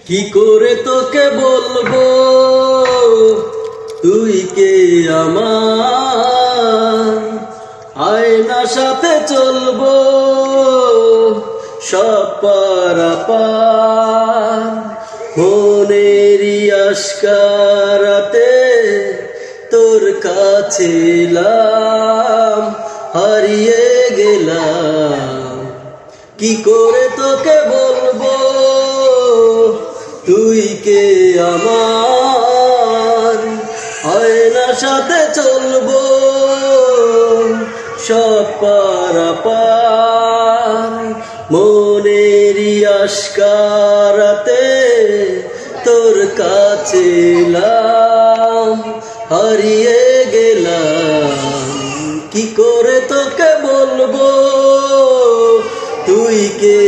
কি করে তোকে বলবো তুই কে আমার, আয়নার সাথে চলবো সব পারাপার। মনেরই আশকারাতে তোর কাছে এলাম, হারিয়ে গেলাম। কি করে তোকে বলবো তুই কে আমার, আয়নার সাথে চলবো সব পারাপার। মনেরই আশকারাতে তোর কাছে এলাম, হারিয়ে গেলাম। কি করে তোকে বলবো তুই কে